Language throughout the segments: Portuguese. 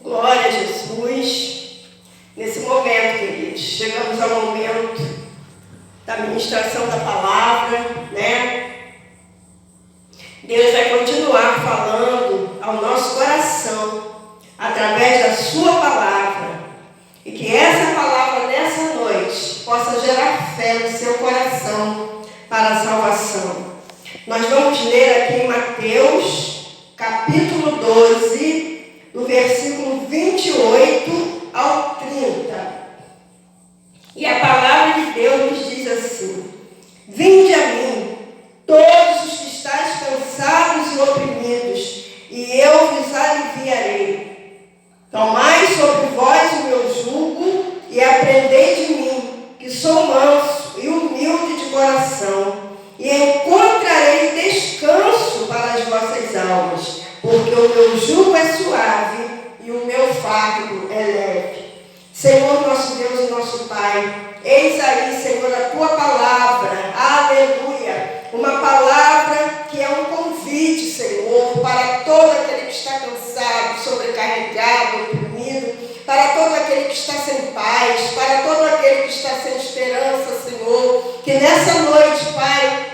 Glória a Jesus. Nesse momento, queridos, chegamos ao momento da ministração da palavra, né? Deus vai continuar falando ao nosso coração através da sua palavra. E que essa palavra nessa noite possa gerar fé no seu coração para a salvação. Nós vamos ler aqui em Mateus, capítulo 12, do versículo 28 ao 30. E a palavra de Deus nos diz assim: Vinde a mim, todos os que estáis cansados e oprimidos, e eu vos aliviarei. Tomai sobre vós o meu jugo e aprendei de mim, que sou manso e humilde de coração, e encontrarei descanso para as vossas almas, porque o meu jugo é suave e o meu fardo é leve. Senhor, nosso Deus e nosso Pai, eis aí, Senhor, a tua palavra, aleluia, uma palavra que é um convite, Senhor, para todo aquele que está cansado, sobrecarregado, oprimido, para todo aquele que está sem paz, para todo aquele que está sem esperança, Senhor, que nessa noite, Pai,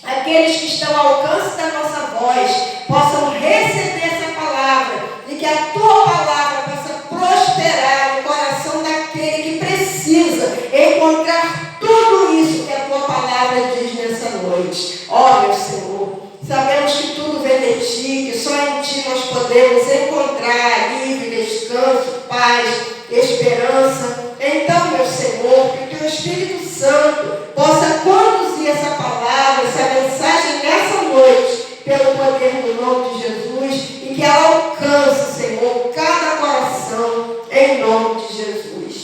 aqueles que estão ao alcance da nossa voz possam receber essa palavra e que a tua palavra possa prosperar no coração daquele que precisa encontrar tudo isso que a tua palavra diz nessa noite. Ó, meu Senhor, sabemos que tudo vem de ti, que só em ti nós podemos encontrar alívio, descanso, paz, esperança. Então, meu Senhor, que o teu Espírito Santo possa conduzir essa palavra, essa mensagem nessa noite, pelo poder do nome de Jesus, e que ela alcance, Senhor, cada coração, em nome de Jesus.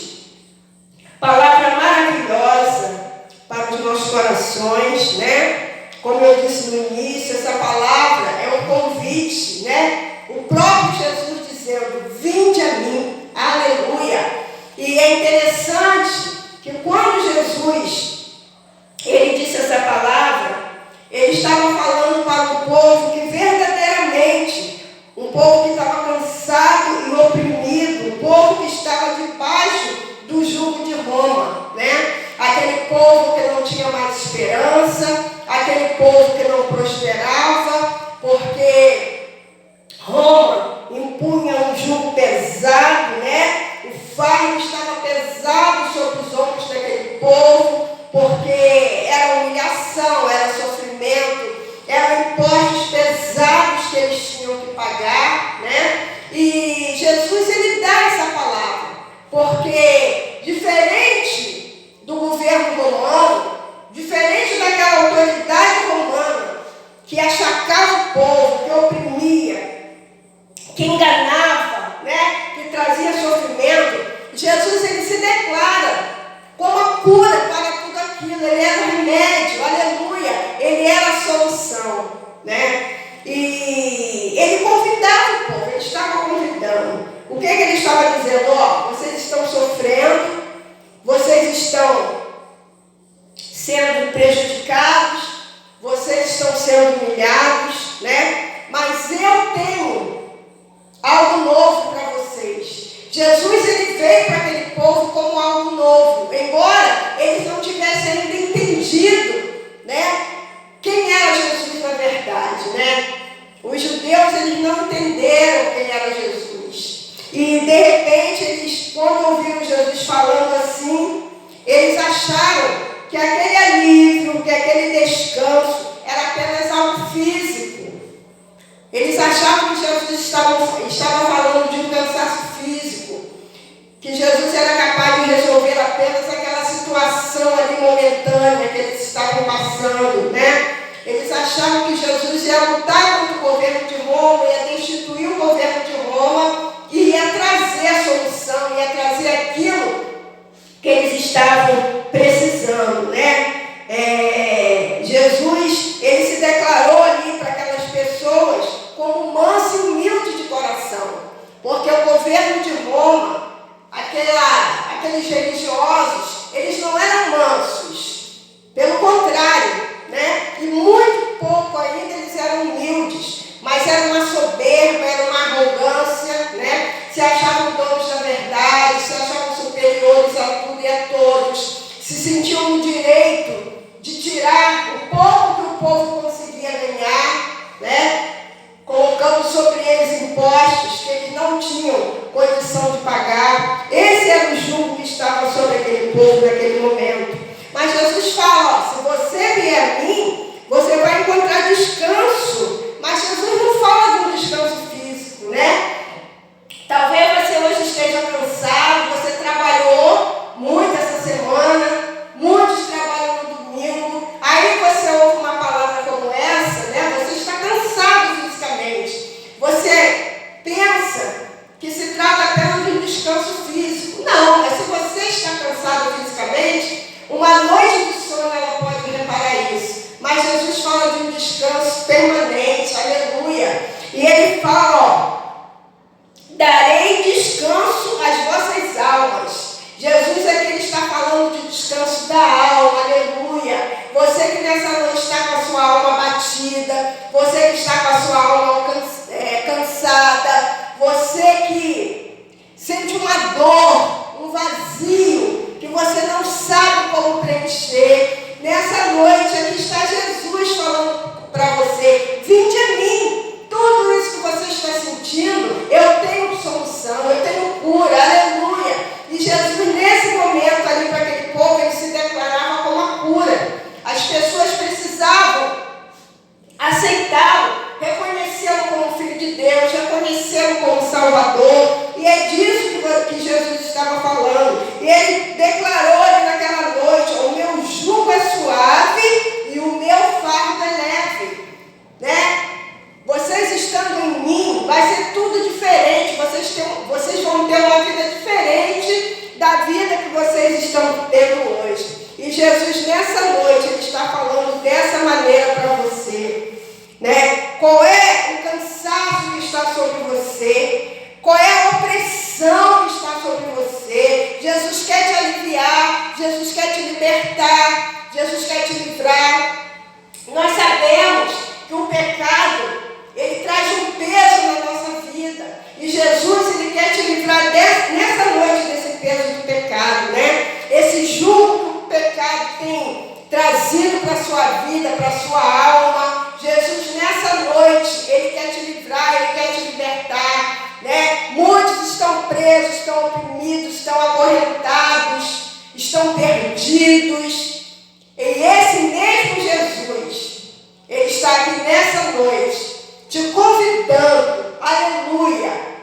Palavra maravilhosa para os nossos corações, né? Como eu disse no início, essa palavra é um convite, né? O próprio Jesus dizendo: vinde a mim, aleluia. E é interessante que quando Jesus, ele disse essa palavra, ele estava falando para um povo que verdadeiramente, um povo que estava cansado e oprimido, um povo que estava debaixo do jugo de Roma, né? Aquele povo que não tinha mais esperança, aquele povo que não prosperava, porque Roma impunha um jugo pesado, né? O fardo estava pesado sobre os ombros daquele povo, porque era humilhação, era sofrimento, eram impostos pesados que eles tinham que pagar, né? E Jesus, ele dá essa palavra, porque diferente do governo romano, diferente daquela autoridade romana que achacava o povo, que oprimia, que enganava, né? Que trazia sofrimento, Jesus, ele se declara como a cura para tudo aquilo. Ele era o remédio, aleluia, ele era a solução, né? E ele convidava o povo, ele estava convidando. O que ele estava dizendo? Ó, vocês estão sofrendo, vocês estão sendo prejudicados, vocês estão sendo humilhados, né? Mas eu tenho algo novo para vocês. Jesus, ele veio para aquele povo como algo novo, embora eles não tivessem ainda entendido, né, quem era Jesus na verdade, né? Os judeus, eles não entenderam quem era Jesus. E de repente, eles, quando ouviram Jesus falando assim, eles acharam que aquele alívio, que aquele descanso era apenas algo físico. Eles achavam que Jesus estava falando de um cansaço físico, que Jesus era capaz de resolver apenas aquela situação ali momentânea que eles estavam passando, né? Eles achavam que Jesus ia lutar contra o governo de Roma, ia destituir o governo de Roma e ia trazer a solução, ia trazer aquilo que eles estavam precisando, né? Jesus, ele se declarou ali para aquelas pessoas como manso e humilde de coração, porque o governo de Roma, aqueles religiosos, eles não eram mansos, pelo contrário, né? E muito pouco ainda eles eram humildes, mas era uma soberba, era uma arrogância, né? Se achavam naquele momento. Mas Jesus fala, ó, se você vier a mim, você vai encontrar descanso. Mas Jesus não fala de um descanso físico, né? Talvez você hoje esteja cansado, você trabalhou muito essa semana, muitos trabalham no domingo, aí você ouve uma palavra como essa, né? Você está cansado fisicamente. Você pensa que se trata apenas de um descanso físico. Não, mas se você está cansado fisicamente, uma noite de sono ela pode reparar isso. Mas Jesus fala de um descanso permanente, aleluia. E ele fala, ó, darei descanso às vossas almas. Jesus aqui está falando de descanso da alma, aleluia. Você que nessa noite está com a sua alma batida, você que está com a sua alma cansada, você que sente uma dor, um vazio, que você não sabe como preencher, nessa noite aqui está Jesus falando para você, vinde a mim. Tudo isso que você está sentindo, eu tenho solução, eu tenho cura, aleluia. E Jesus, nesse momento ali para aquele povo, ele se declarava como a cura. As pessoas precisavam aceitá-lo, reconhecê-lo como Filho de Deus, reconhecê-lo como Salvador. E é disso que Jesus estava falando. E ele declarou ali naquela noite, o meu jugo é suave e o meu fardo é leve, né? Vocês estando em mim, vai ser tudo diferente. Vocês vão ter uma vida diferente da vida que vocês estão tendo hoje. E Jesus, nessa noite, ele está falando dessa maneira para você, né? Qual é o cansaço que está sobre você? Qual é a opressão que está sobre você? Jesus quer te aliviar, Jesus quer te libertar, Jesus quer te livrar. Nós sabemos que o pecado, ele traz um peso na nossa vida. E Jesus, ele quer te livrar nessa noite desse peso do pecado, né? Esse jugo que o pecado tem trazido para a sua vida, para a sua alma. Jesus, nessa noite, ele quer te livrar, ele quer te libertar, né? Muitos estão presos, estão oprimidos, estão acorrentados, estão perdidos. E esse mesmo Jesus, ele está aqui nessa noite, te convidando, aleluia.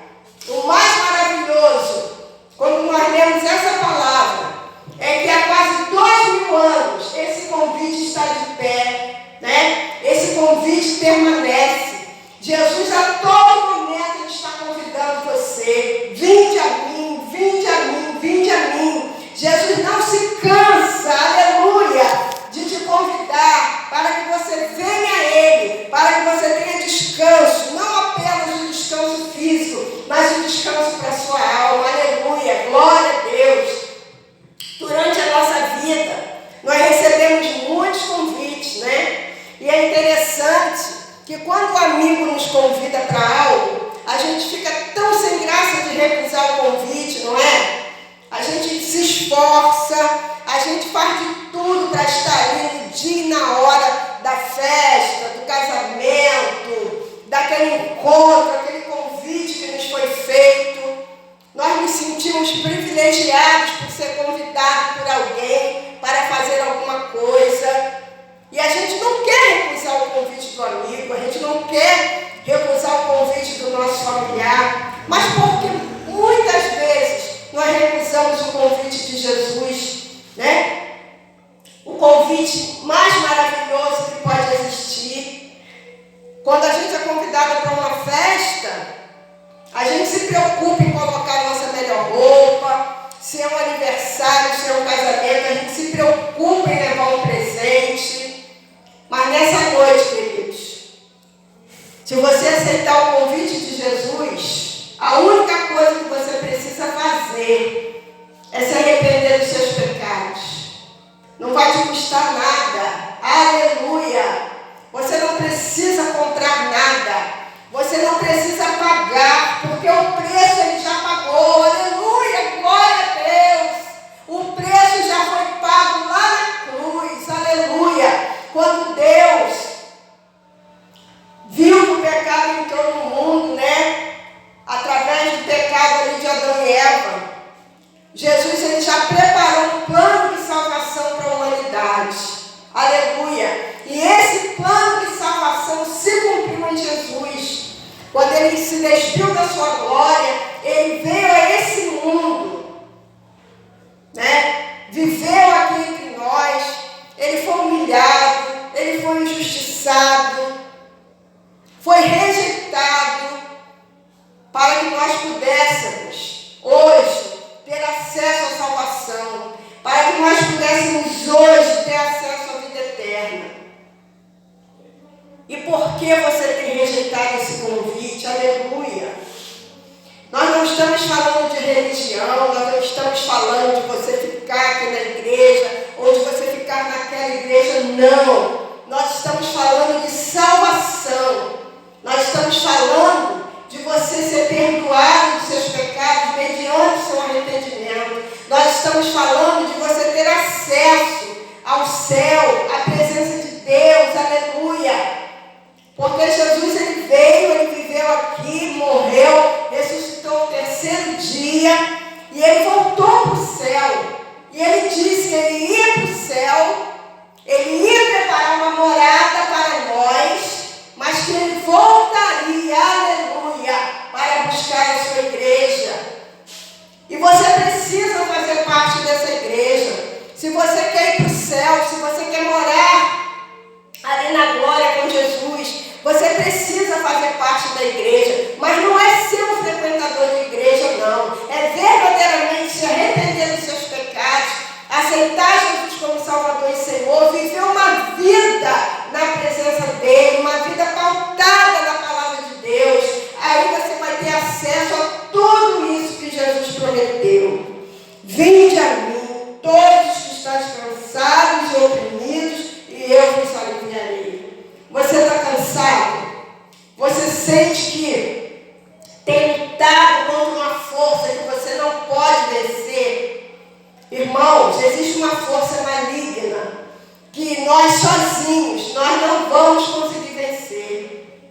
O mais maravilhoso, quando nós lemos essa palavra, é que há quase 2000 anos esse convite está de pé, né? Esse convite permanece. Jesus a todo momento ele está convidando você, vinde a mim, vinde a mim, vinde a mim. Jesus não se cansa, aleluia, de te convidar para que você venha a Ele, para que você tenha descanso, não apenas um descanso físico, mas um descanso para a sua alma, aleluia, glória a Deus. Durante a nossa vida, nós recebemos muitos convites, né? E é interessante que quando o amigo nos convida para algo, a gente fica tão sem graça de recusar o convite, não é? A gente se esforça, a gente faz de tudo para estar ali no dia e na hora da festa, do casamento, daquele encontro, aquele convite que nos foi feito. Nós nos sentimos privilegiados por ser convidados por alguém para fazer alguma coisa. E a gente não quer recusar o convite do amigo, a gente não quer recusar o convite do nosso familiar, mas porque muitas vezes nós recusamos o convite de Jesus, né? O convite mais maravilhoso que pode existir. Quando a gente é convidado para uma festa, a gente se preocupa em colocar a nossa melhor roupa, se é um aniversário, se é um casamento, a gente se preocupa em levar um presente. Mas nessa noite, queridos, se você aceitar o convite de Jesus, a única coisa que você precisa fazer é se arrepender dos seus pecados. Não vai te custar nada. Aleluia! Você não precisa comprar nada. Você não precisa pagar, porque o preço ele já pagou. Aleluia! Glória a Deus! O preço já foi pago lá na cruz. Aleluia! Quando Deus viu que o pecado entrou no mundo, né? Através do pecado ali de Adão e Eva, Jesus ele já preparou um plano se despiu da sua glória, ele veio a esse mundo, né? Viveu aqui entre nós, ele foi humilhado, ele foi injustiçado, foi rejeitado, para que nós pudéssemos hoje ter acesso à salvação, para que nós pudéssemos hoje ter acesso à vida eterna. E por que você tem rejeitado esse convite? Aleluia! Nós não estamos falando de religião, nós não estamos falando de você ficar aqui na igreja, ou de você ficar naquela igreja, não. Nós estamos falando de salvação. Nós estamos falando de você ser perdoado dos seus pecados mediante o seu arrependimento. Nós estamos falando de você ter acesso ao céu, à presença de Deus, aleluia. Porque Jesus, ele veio, ele viveu aqui, morreu, ressuscitou no terceiro dia, e ele voltou para o céu. E ele disse que ele ia para o céu, ele ia preparar uma morada para nós, mas que ele voltaria, aleluia, para buscar a sua igreja. E você precisa fazer parte dessa igreja. Se você quer ir para o céu, se você quer morar ali na glória com Jesus, você precisa fazer parte da igreja. Mas não é ser um frequentador de igreja, não. É verdadeiramente se arrepender dos seus pecados, aceitar Jesus como Salvador e Senhor, viver uma vida na presença dele, uma vida pautada na palavra de Deus. Aí você vai ter acesso a tudo isso que Jesus prometeu. Vinde a mim, todos que estáis cansados e oprimidos, e eu vos aliviarei. Você está cansado? Você sente que tem lutado contra uma força que você não pode vencer? Irmãos, existe uma força maligna que nós sozinhos, nós não vamos conseguir vencer.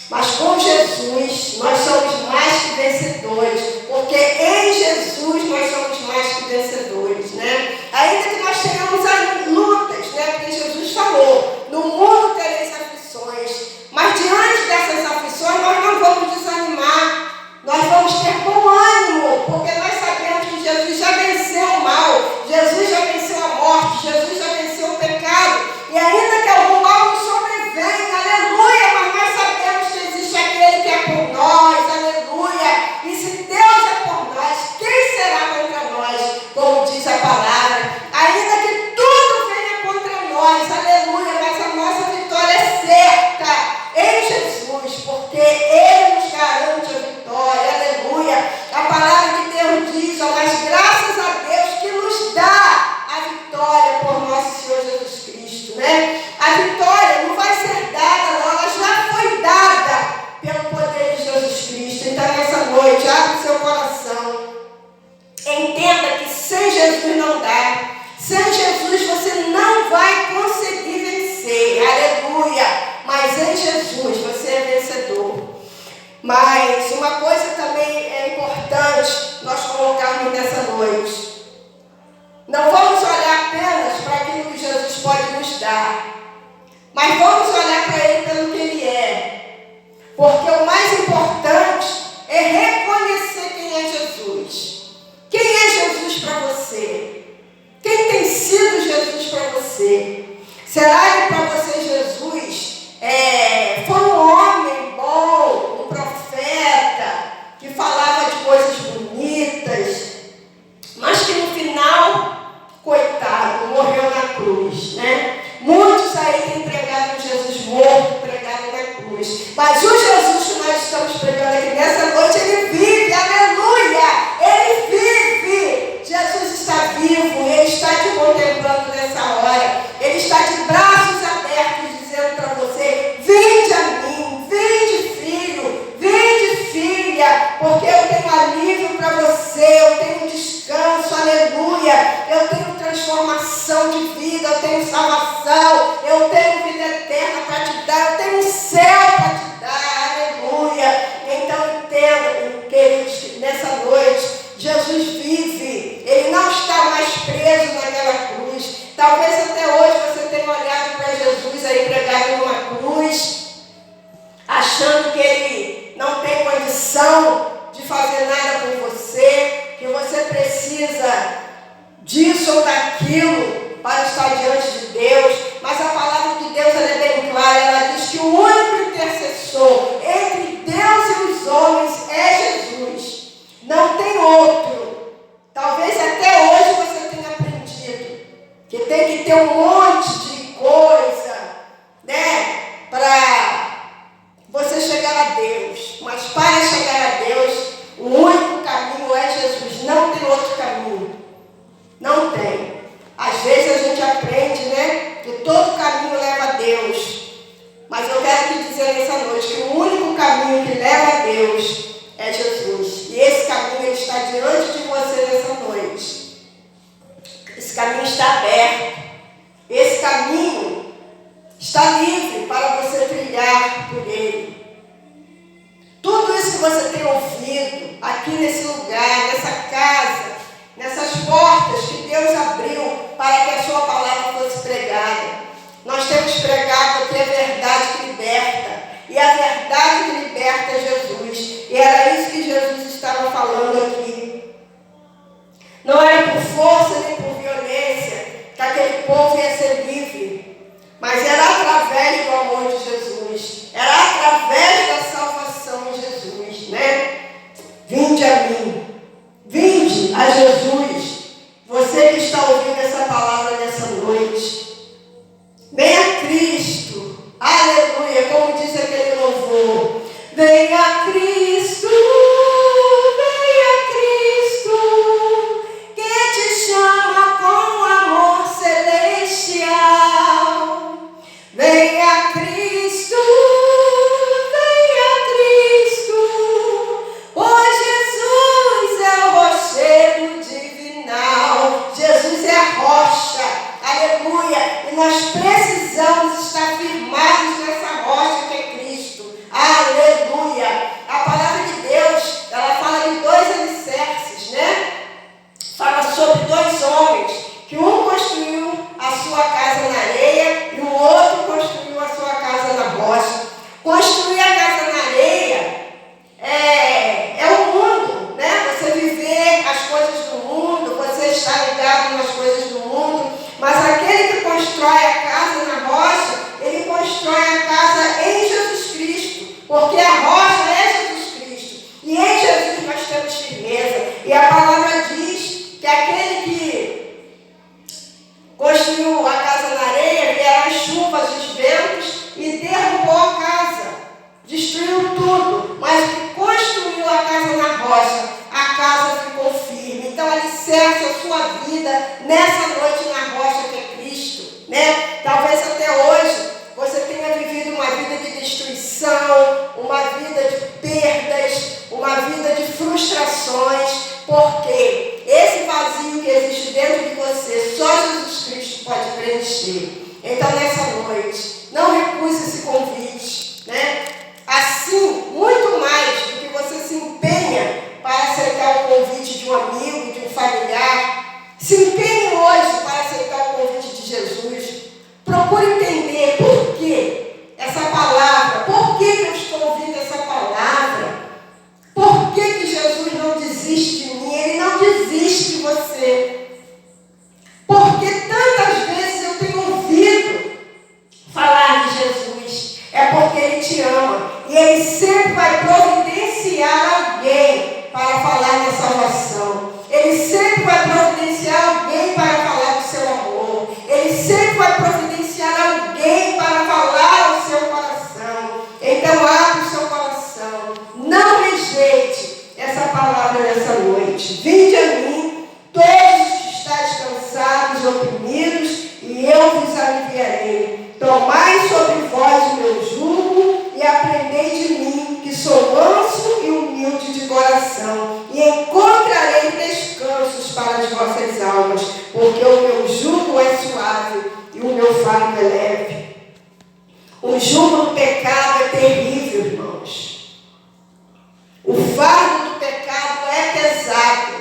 Mas com Jesus, nós somos mais que vencedores, porque em Jesus nós somos mais que vencedores, né? Ainda que nós tenhamos as lutas, né? Porque Jesus falou, no mundo tereis aflições, mas diante dessas aflições nós não vamos desanimar, nós vamos ter bom ânimo, porque nós sabemos que Jesus já venceu o mal, Jesus já venceu a morte, Jesus já venceu o pecado, e ainda que algum mal nos sobrevenha, aleluia, mas nós sabemos que existe aquele que é por nós, aleluia, e se Deus é por nós, quem será contra nós? Como diz a palavra, ainda que tudo venha contra nós, aleluia, mas a nossa vitória é certa em Jesus, porque Ele nos garante a vitória, aleluia. A palavra de Deus diz, ó, mas graças a Deus que nos dá a vitória por nosso Senhor Jesus Cristo, né? A vitória não vai ser dada, não, ela já foi dada pelo poder de Jesus Cristo. Então, nessa noite, abre o seu coração, entenda que sem Jesus não dá. Sem Jesus você não vai conseguir vencer, aleluia. Mas em Jesus você é vencedor. Mas uma coisa também é importante nós colocarmos nessa noite. Não vamos olhar apenas para aquilo que Jesus pode nos dar, mas vamos olhar para Ele pelo que Ele é. Porque o mais importante é reconhecer quem é Jesus. Quem é Jesus para você? Quem tem sido Jesus para você? Será que para você Jesus foi um homem bom, um profeta, que falava de coisas bonitas, mas que no final, coitado, morreu na cruz, né? Muitos aí têm pregado Jesus morto, pregado na cruz. Mas o Jesus que nós estamos pregando aqui nessa noite, Ele vive, aleluia! Ele vive! Jesus está vivo, Ele está te contemplando nessa hora. Ele está de braços abertos, dizendo para você, vinde a mim, vinde filho, vinde filha, porque eu tenho alívio para você, eu tenho descanso, aleluia, eu tenho transformação de vida, eu tenho salvação, eu tenho vida eterna para te dar, eu tenho céu para te dar, aleluia. Então entenda, queridos, que nessa noite Jesus vive, Ele não está mais preso naquela cruz. Talvez até hoje você tenha olhado para Jesus aí pregado numa cruz, achando que Ele não tem fazer nada por você, que você precisa disso ou daquilo para estar diante de Deus, mas a palavra de Deus ela é bem clara, ela diz que o único intercessor entre Deus e os homens é Jesus, não tem outro. Talvez até hoje você tenha aprendido que tem que ter um monte de coisa, né, para você chegar a Deus, mas para chegar a Deus, o único caminho é Jesus, não tem outro caminho, não tem. Às vezes a gente aprende, né, que todo caminho leva a Deus, mas eu quero te dizer nessa noite que o único caminho que leva a Deus é Jesus, e esse caminho ele está diante de você nessa noite. Esse caminho está aberto, esse caminho está livre para você trilhar por ele. Tudo isso que você tem ouvido aqui nesse lugar, nessa casa, nessas portas que Deus abriu para que a sua palavra fosse pregada. Nós temos pregado aqui a verdade que liberta. E a verdade que liberta é Jesus. E era isso que Jesus estava falando aqui. Não era por força nem por violência que aquele povo ia ser livre, mas era através do amor de Jesus. Era através da salvação de Jesus, né? Vinde a mim. Vinde a Jesus. Você que está ouvindo essa palavra nessa noite. Venha Cristo. Aleluia. Como diz aquele louvor. Venha Cristo. Venha Cristo. Que te chama com amor celestial. Venha Cristo. Venha Cristo. Pois Jesus é o rochedo divinal. Jesus é a rocha. Aleluia. E nós precisamos estar firmados nessa rocha que é Cristo. Aleluia. A palavra de Deus, ela fala de dois alicerces, né? Fala sobre dois homens, que um construiu a sua casa na areia e o outro construiu a sua casa na rocha. Construir a casa na areia é o mundo, né? Você viver as coisas do mundo, você estar ligado nas coisas do mundo, mas aquele que constrói a casa na rocha, ele constrói a casa em Jesus Cristo, porque a rocha é Jesus Cristo, e em Jesus nós temos firmeza. E a palavra diz que aquele que construiu a casa na areia, vieram as chuvas, os ventos, e derrubou a casa, destruiu tudo, mas que construiu a casa na rocha, a casa ficou firme. Então alicerce a sua vida nessa noite na rocha que é Cristo, né? Talvez até hoje você tenha vivido uma vida de destruição, uma vida de perdas, uma vida de frustrações, porque esse vazio que existe dentro de você, só Jesus Cristo pode preencher. Então nessa noite, não recuse esse convite, né? Assim, muito mais do que você se empenha para aceitar o convite de um amigo, de um familiar, se empenhe hoje para aceitar o convite de Jesus. Procure entender por que essa palavra, por que eu estou ouvindo essa palavra, por que Jesus não desiste de mim, Ele não desiste de você. Porque tantas vezes eu tenho ouvido falar de Jesus, é porque Ele te ama e Ele sempre vai providenciar alguém para falar da salvação. Ele sempre vai providenciar alguém para falar do seu amor. Ele sempre vai providenciar alguém para falar ao seu coração. Então abre o seu coração. Não rejeite essa palavra nessa noite. Vinde a mim, todos os que estáis cansados e oprimidos, e eu vos aliviarei. Tomai sobre vós o meu jugo e aprendei de mim, que sou manso e humilde de coração, e encontrarei descansos para as vossas almas, porque o meu jugo é suave e o meu fardo é leve. O jugo do pecado é terrível, irmãos. O fardo do pecado é pesado.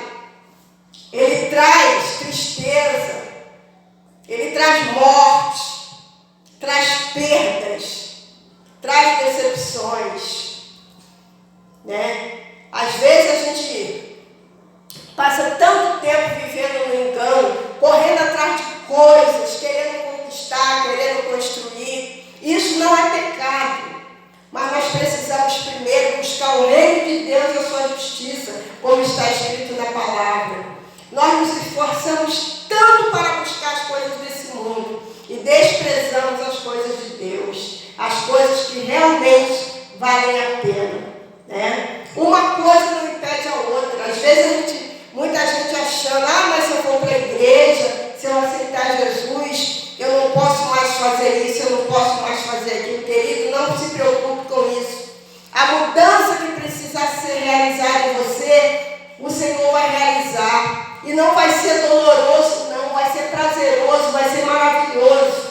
como está escrito na palavra. Nós nos esforçamos tanto para buscar as coisas desse mundo e desprezamos as coisas de Deus, as coisas que realmente valem a pena, né? Uma coisa não impede a outra. Às vezes muita gente achando, mas se eu for para a igreja, se eu aceitar Jesus, eu não posso mais fazer isso, eu não posso mais fazer aquilo. Querido, não se preocupe com isso. A mudança que precisa ser realizada em você, o Senhor vai realizar. E não vai ser doloroso, não, vai ser prazeroso, vai ser maravilhoso.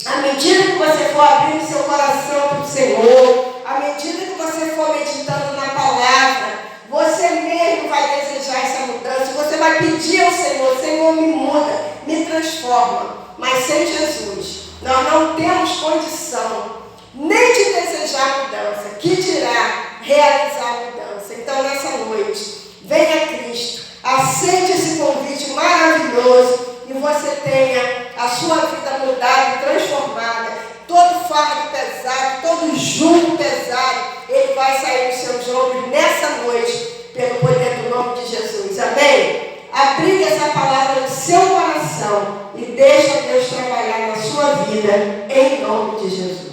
À medida que você for abrindo seu coração para o Senhor, à medida que você for meditando na palavra, você mesmo vai desejar essa mudança. Você vai pedir ao Senhor, Senhor, me muda, me transforma. Mas sem Jesus, nós não temos condição nem de desejar a mudança, que dirá realizar a mudança. Então, nessa noite, venha a Cristo, aceite esse convite maravilhoso e você tenha a sua vida mudada e transformada. Todo fardo pesado, todo jugo pesado, ele vai sair dos seus ombros nessa noite, pelo poder do nome de Jesus. Amém? Abrigue essa palavra no seu coração e deixa Deus trabalhar na sua vida, em nome de Jesus.